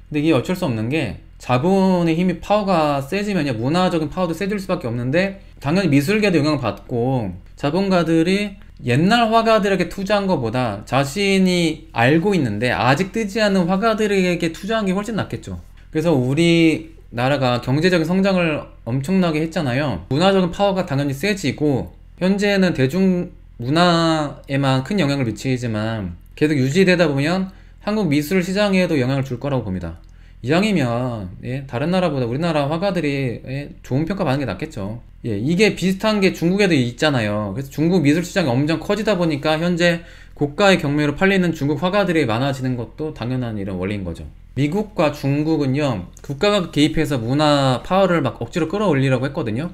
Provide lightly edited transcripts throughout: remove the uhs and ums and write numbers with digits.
근데 이게 어쩔 수 없는 게 자본의 힘이 파워가 세지면요 문화적인 파워도 세질 수밖에 없는데 당연히 미술계도 영향을 받고 자본가들이 옛날 화가들에게 투자한 것보다 자신이 알고 있는데 아직 뜨지 않은 화가들에게 투자한 게 훨씬 낫겠죠. 그래서 우리나라가 경제적인 성장을 엄청나게 했잖아요. 문화적인 파워가 당연히 세지고 현재는 대중문화에만 큰 영향을 미치지만 계속 유지되다 보면 한국 미술 시장에도 영향을 줄 거라고 봅니다. 이왕이면 다른 나라보다 우리나라 화가들이 좋은 평가 받는 게 낫겠죠. 이게 비슷한 게 중국에도 있잖아요. 그래서 중국 미술 시장이 엄청 커지다 보니까 현재 고가의 경매로 팔리는 중국 화가들이 많아지는 것도 당연한 이런 원리인 거죠. 미국과 중국은요 국가가 개입해서 문화 파워를 막 억지로 끌어올리려고 했거든요.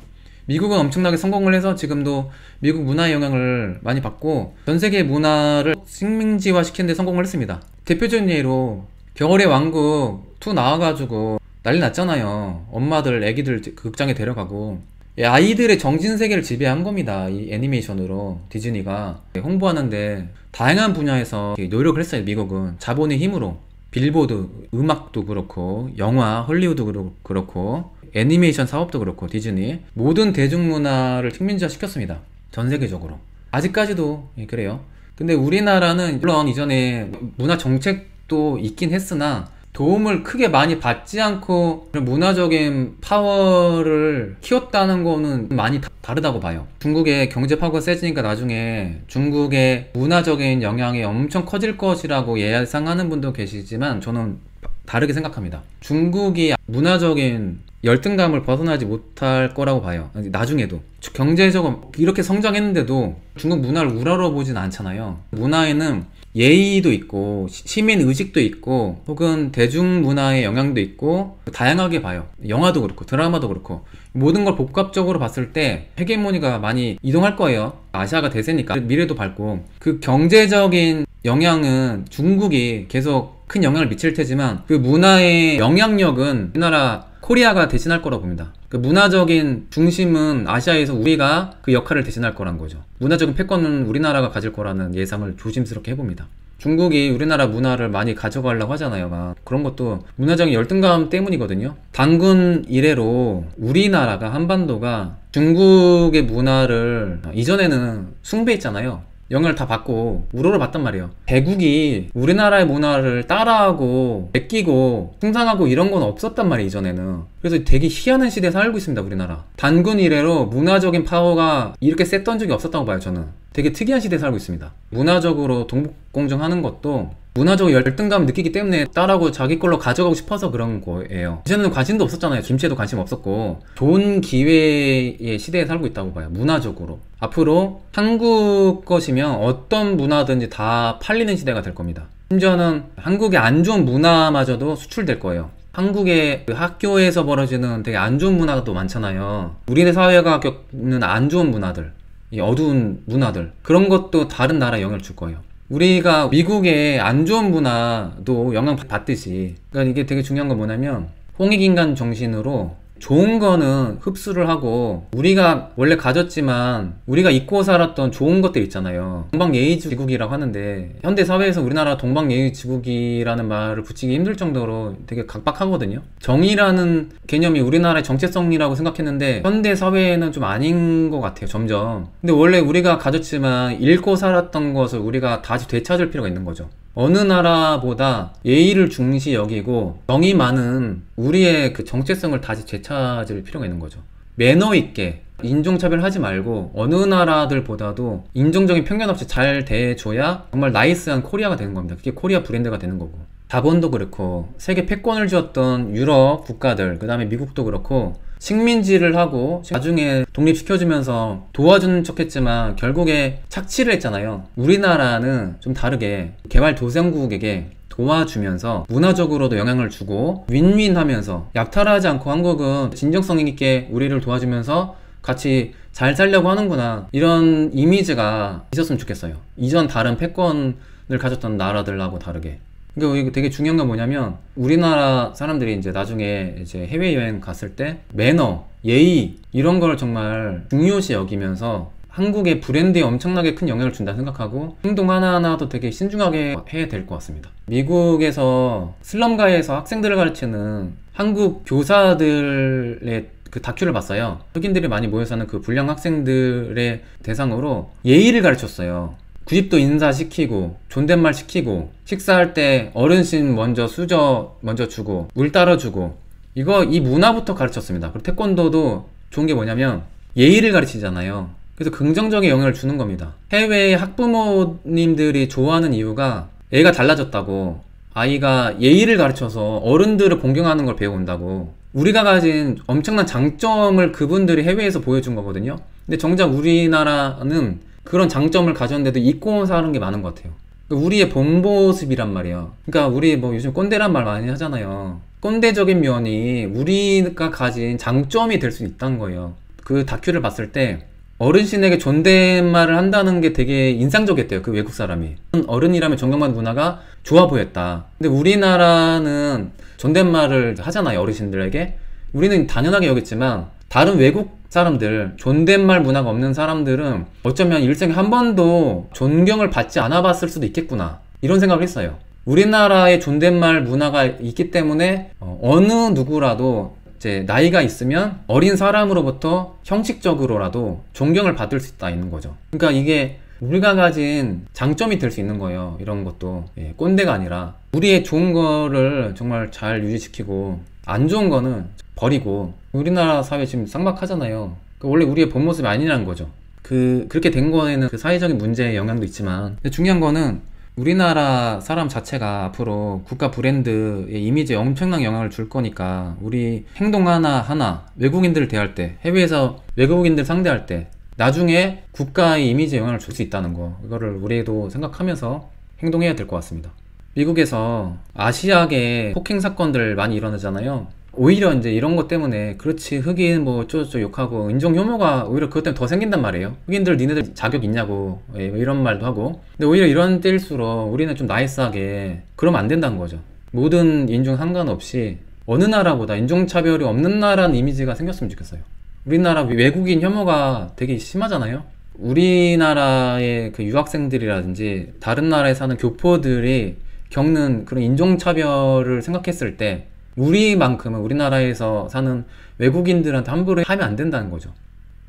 미국은 엄청나게 성공을 해서 지금도 미국 문화의 영향을 많이 받고 전 세계 문화를 식민지화 시키는 데 성공을 했습니다. 대표적인 예로 겨울의 왕국 2 나와가지고 난리 났잖아요. 엄마들 애기들 극장에 데려가고 아이들의 정신세계를 지배한 겁니다. 이 애니메이션으로 디즈니가 홍보하는데 다양한 분야에서 노력을 했어요. 미국은 자본의 힘으로 빌보드 음악도 그렇고 영화 헐리우드도 그렇고 애니메이션 사업도 그렇고 디즈니 모든 대중문화를 식민지화 시켰습니다. 전 세계적으로 아직까지도 그래요. 근데 우리나라는 물론 이전에 문화 정책도 있긴 했으나 도움을 크게 많이 받지 않고 문화적인 파워를 키웠다는 거는 많이 다르다고 봐요. 중국의 경제 파워가 세지니까 나중에 중국의 문화적인 영향이 엄청 커질 것이라고 예상하는 분도 계시지만 저는 다르게 생각합니다. 중국이 문화적인 열등감을 벗어나지 못할 거라고 봐요. 나중에도 경제적으로 이렇게 성장했는데도 중국 문화를 우러러보진 않잖아요. 문화에는 예의도 있고 시민의식도 있고 혹은 대중문화의 영향도 있고 다양하게 봐요. 영화도 그렇고 드라마도 그렇고 모든 걸 복합적으로 봤을 때 헤게모니가 많이 이동할 거예요. 아시아가 대세니까 미래도 밝고 그 경제적인 영향은 중국이 계속 큰 영향을 미칠 테지만 그 문화의 영향력은 우리나라 코리아가 대신할 거라고 봅니다. 그 문화적인 중심은 아시아에서 우리가 그 역할을 대신할 거란 거죠. 문화적인 패권은 우리나라가 가질 거라는 예상을 조심스럽게 해봅니다. 중국이 우리나라 문화를 많이 가져가려고 하잖아요. 막 그런 것도 문화적인 열등감 때문이거든요. 단군 이래로 우리나라가 한반도가 중국의 문화를 이전에는 숭배했잖아요. 영향을 다 받고 우러러봤단 말이에요. 대국이 우리나라의 문화를 따라하고 베끼고 숭상하고 이런 건 없었단 말이에요. 이전에는. 그래서 되게 희한한 시대에 살고 있습니다. 우리나라. 단군 이래로 문화적인 파워가 이렇게 셌던 적이 없었다고 봐요. 저는 되게 특이한 시대에 살고 있습니다. 문화적으로 동북공정하는 것도 문화적 열등감을 느끼기 때문에 딸하고 자기 걸로 가져가고 싶어서 그런 거예요. 이전에는 관심도 없었잖아요. 김치에도 관심 없었고 좋은 기회의 시대에 살고 있다고 봐요. 문화적으로 앞으로 한국 것이면 어떤 문화든지 다 팔리는 시대가 될 겁니다. 심지어는 한국의 안 좋은 문화마저도 수출될 거예요. 한국의 그 학교에서 벌어지는 되게 안 좋은 문화도 많잖아요. 우리네 사회가 겪는 안 좋은 문화들, 이 어두운 문화들, 그런 것도 다른 나라에 영향을 줄 거예요. 우리가 미국의 안 좋은 문화도 영향 받듯이, 그러니까 이게 되게 중요한 건 뭐냐면 홍익인간 정신으로 좋은 거는 흡수를 하고 우리가 원래 가졌지만 우리가 잊고 살았던 좋은 것들 있잖아요. 동방예의지국이라고 하는데 현대 사회에서 우리나라 동방예의지국이라는 말을 붙이기 힘들 정도로 되게 각박하거든요. 정의라는 개념이 우리나라의 정체성이라고 생각했는데 현대 사회에는 좀 아닌 것 같아요. 점점. 근데 원래 우리가 가졌지만 잃고 살았던 것을 우리가 다시 되찾을 필요가 있는 거죠. 어느 나라보다 예의를 중시 여기고 정이 많은 우리의 그 정체성을 다시 되찾을 필요가 있는 거죠. 매너 있게 인종차별 하지 말고 어느 나라들보다도 인종적인 편견 없이 잘 대해줘야 정말 나이스한 코리아가 되는 겁니다. 그게 코리아 브랜드가 되는 거고, 자본도 그렇고 세계 패권을 쥐었던 유럽 국가들, 그 다음에 미국도 그렇고 식민지를 하고 나중에 독립시켜주면서 도와주는 척 했지만 결국에 착취를 했잖아요. 우리나라는 좀 다르게 개발도상국에게 도와주면서 문화적으로도 영향을 주고 윈윈 하면서 약탈하지 않고 한국은 진정성 있게 우리를 도와주면서 같이 잘 살려고 하는구나, 이런 이미지가 있었으면 좋겠어요. 이전 다른 패권을 가졌던 나라들하고 다르게. 그러니까 이거 되게 중요한 건 뭐냐면 우리나라 사람들이 이제 나중에 이제 해외여행 갔을 때 매너, 예의 이런 걸 정말 중요시 여기면서 한국의 브랜드에 엄청나게 큰 영향을 준다 생각하고 행동 하나하나도 되게 신중하게 해야 될 것 같습니다. 미국에서 슬럼가에서 학생들을 가르치는 한국 교사들의 그 다큐를 봤어요. 흑인들이 많이 모여 사는 그 불량 학생들의 대상으로 예의를 가르쳤어요. 90도 인사시키고 존댓말 시키고 식사할 때 어르신 먼저 수저 먼저 주고 물 따라주고 이 문화부터 가르쳤습니다. 그리고 태권도도 좋은 게 뭐냐면 예의를 가르치잖아요. 그래서 긍정적인 영향을 주는 겁니다. 해외 학부모님들이 좋아하는 이유가 애가 달라졌다고, 아이가 예의를 가르쳐서 어른들을 공경하는 걸 배워온다고. 우리가 가진 엄청난 장점을 그분들이 해외에서 보여준 거거든요. 근데 정작 우리나라는 그런 장점을 가졌는데도 잊고 사는 게 많은 것 같아요. 우리의 본 모습이란 말이에요. 그러니까 우리 뭐 요즘 꼰대란 말 많이 하잖아요. 꼰대적인 면이 우리가 가진 장점이 될 수 있다는 거예요. 그 다큐를 봤을 때 어르신에게 존댓말을 한다는 게 되게 인상적이었대요. 그 외국 사람이. 어른이라면 존경받는 문화가 좋아 보였다. 근데 우리나라는 존댓말을 하잖아요, 어르신들에게. 우리는 당연하게 여겼지만 다른 외국 사람들, 존댓말 문화가 없는 사람들은 어쩌면 일생에 한 번도 존경을 받지 않아 봤을 수도 있겠구나, 이런 생각을 했어요. 우리나라의 존댓말 문화가 있기 때문에 어느 누구라도 이제 나이가 있으면 어린 사람으로부터 형식적으로라도 존경을 받을 수 있는 거죠. 그러니까 이게 우리가 가진 장점이 될 수 있는 거예요. 이런 것도 꼰대가 아니라 우리의 좋은 거를 정말 잘 유지시키고 안 좋은 거는 버리고. 우리나라 사회 지금 쌍박하잖아요. 원래 우리의 본 모습이 아니라는 거죠. 그렇게 된 거에는 그 사회적인 문제의 영향도 있지만, 근데 중요한 거는 우리나라 사람 자체가 앞으로 국가 브랜드의 이미지에 엄청난 영향을 줄 거니까 우리 행동 하나하나, 외국인들을 대할 때, 해외에서 외국인들 상대할 때 나중에 국가의 이미지에 영향을 줄 수 있다는 거, 이거를 우리도 생각하면서 행동해야 될 것 같습니다. 미국에서 아시아계 폭행 사건들 많이 일어나잖아요. 오히려 이제 이런 것 때문에, 그렇지 흑인 뭐 어쩌고저쩌고 욕하고 인종 혐오가 오히려 그것 때문에 더 생긴단 말이에요. 흑인들 니네들 자격 있냐고 이런 말도 하고. 근데 오히려 이런 때일수록 우리는 좀 나이스하게 그러면 안 된다는 거죠. 모든 인종 상관없이 어느 나라보다 인종차별이 없는 나라는 이미지가 생겼으면 좋겠어요. 우리나라 외국인 혐오가 되게 심하잖아요. 우리나라의 그 유학생들이라든지 다른 나라에 사는 교포들이 겪는 그런 인종차별을 생각했을 때 우리만큼은, 우리나라에서 사는 외국인들한테 함부로 하면 안 된다는 거죠.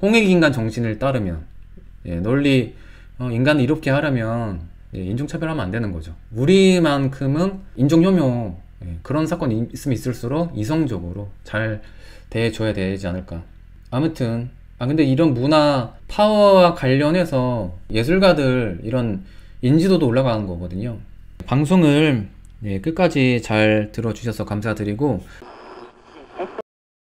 홍익인간 정신을 따르면, 널리 인간을 이롭게 하려면 인종차별하면 안 되는 거죠. 우리만큼은 인종혐오, 그런 사건이 있으면 있을수록 이성적으로 잘 대해줘야 되지 않을까. 아무튼 근데 이런 문화 파워와 관련해서 예술가들 이런 인지도도 올라가는 거거든요. 방송을 끝까지 잘 들어주셔서 감사드리고,